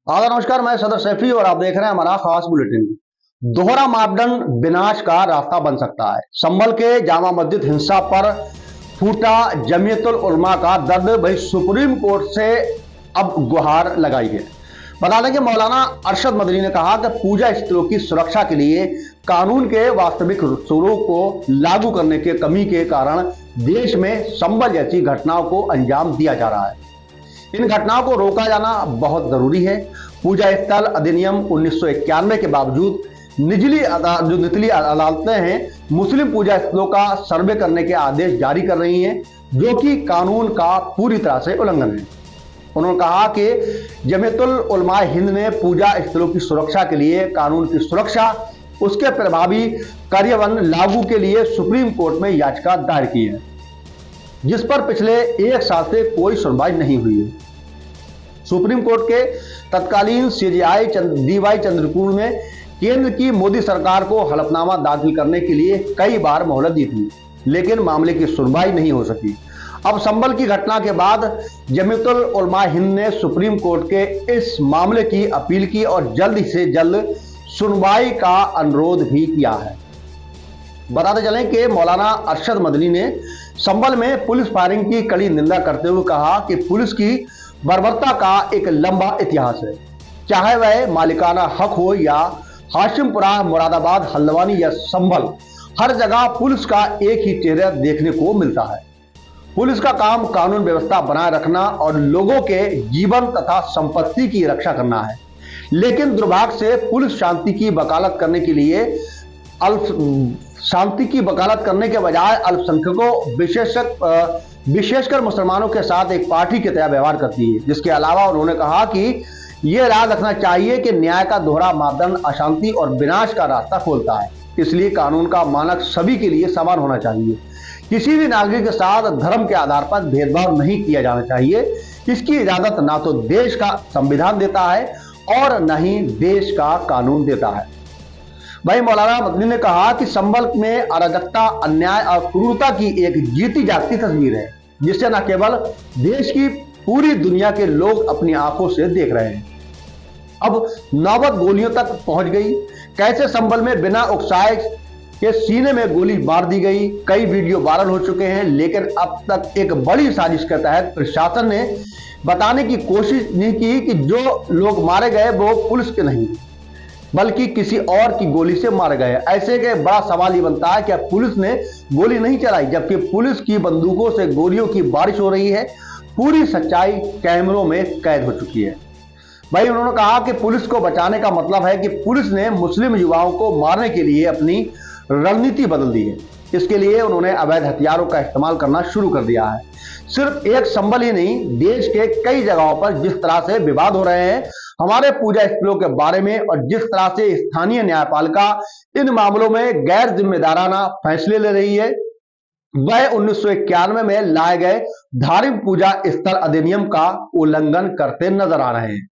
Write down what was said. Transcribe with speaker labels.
Speaker 1: नमस्कार, मैं सदर सैफी और आप देख रहे हैं हमारा खास बुलेटिन। दोहरा मापदंड विनाश का रास्ता बन सकता है। संभल के जामा मस्जिद हिंसा पर फूटा जमीयतुल उलमा का दर्द, भाई सुप्रीम कोर्ट से अब गुहार लगाई है। बता दें कि मौलाना अरशद मदनी ने कहा कि पूजा स्थलों की सुरक्षा के लिए कानून के वास्तविक स्वरूप को लागू करने के कमी के कारण देश में संभल जैसी घटनाओं को अंजाम दिया जा रहा है। इन घटनाओं को रोका जाना बहुत जरूरी है। पूजा स्थल अधिनियम 1991 के बावजूद निचली अदालतें हैं मुस्लिम पूजा स्थलों का सर्वे करने के आदेश जारी कर रही हैं, जो कि कानून का पूरी तरह से उल्लंघन है। उन्होंने कहा कि जमीयतुल उलमा हिंद ने पूजा स्थलों की सुरक्षा के लिए कानून की सुरक्षा, उसके प्रभावी कार्यान्वयन लागू के लिए सुप्रीम कोर्ट में याचिका दायर की है, जिस पर पिछले एक साल से कोई सुनवाई नहीं हुई है। सुप्रीम कोर्ट के तत्कालीन सीजेआई डीवाई चंद्रचूड़ ने केंद्र की मोदी सरकार को हलफनामा दाखिल करने के लिए कई बार मोहलत दी थी, लेकिन मामले की सुनवाई नहीं हो सकी। अब संभल की घटना के बाद जमीयतुल उलमा हिंद ने सुप्रीम कोर्ट के इस मामले की अपील की और जल्द से जल्द सुनवाई का अनुरोध भी किया है। बताते चलें कि मौलाना अरशद मदनी ने संभल में पुलिस फायरिंग की कड़ी निंदा करते हुए कहा कि पुलिस की बर्बरता का एक लंबा इतिहास है। चाहे वह मालिकाना हक हो या हाशिमपुरा, मुरादाबाद, हल्द्वानी या संभल, हर जगह पुलिस का एक ही चेहरा देखने को मिलता है। पुलिस का काम कानून व्यवस्था बनाए रखना और लोगों के जीवन तथा संपत्ति की रक्षा करना है, लेकिन दुर्भाग्य से पुलिस शांति की वकालत करने के बजाय अल्पसंख्यकों विशेषकर मुसलमानों के साथ एक पार्टी की तरह व्यवहार करती है। जिसके अलावा उन्होंने कहा कि यह याद रखना चाहिए कि न्याय का दोहरा मापदंड अशांति और विनाश का रास्ता खोलता है। इसलिए कानून का मानक सभी के लिए समान होना चाहिए। किसी भी नागरिक के साथ धर्म के आधार पर भेदभाव नहीं किया जाना चाहिए। इसकी इजाजत ना तो देश का संविधान देता है और न ही देश का कानून देता है। वहीं मौलाना मदनी ने कहा कि संभल में अराजकता, अन्याय और क्रूरता की एक जीती जागती तस्वीर है, जिसे न केवल देश की पूरी दुनिया के लोग अपनी आंखों से देख रहे हैं। अब नौबत गोलियों तक पहुंच गई। कैसे संभल में बिना उकसाए के सीने में गोली मार दी गई। कई वीडियो वायरल हो चुके हैं, लेकिन अब तक एक बड़ी साजिश के तहत प्रशासन ने बताने की कोशिश नहीं की कि जो लोग मारे गए वो पुलिस के नहीं बल्कि किसी और की गोली से मारे गए। ऐसे के बड़ा सवाल ये बनता है कि पुलिस ने गोली नहीं चलाई, जबकि पुलिस की बंदूकों से गोलियों की बारिश हो रही है। पूरी सच्चाई कैमरों में कैद हो चुकी है। भाई उन्होंने कहा कि पुलिस को बचाने का मतलब है कि पुलिस ने मुस्लिम युवाओं को मारने के लिए अपनी रणनीति बदल दी है। इसके लिए उन्होंने अवैध हथियारों का इस्तेमाल करना शुरू कर दिया है। सिर्फ एक संभल ही नहीं, देश के कई जगहों पर जिस तरह से विवाद हो रहे हैं हमारे पूजा स्थलों के बारे में, और जिस तरह से स्थानीय न्यायपालिका इन मामलों में गैर जिम्मेदाराना फैसले ले रही है, वह 1991 में लाए गए धार्मिक पूजा स्थल अधिनियम का उल्लंघन करते नजर आ रहे हैं।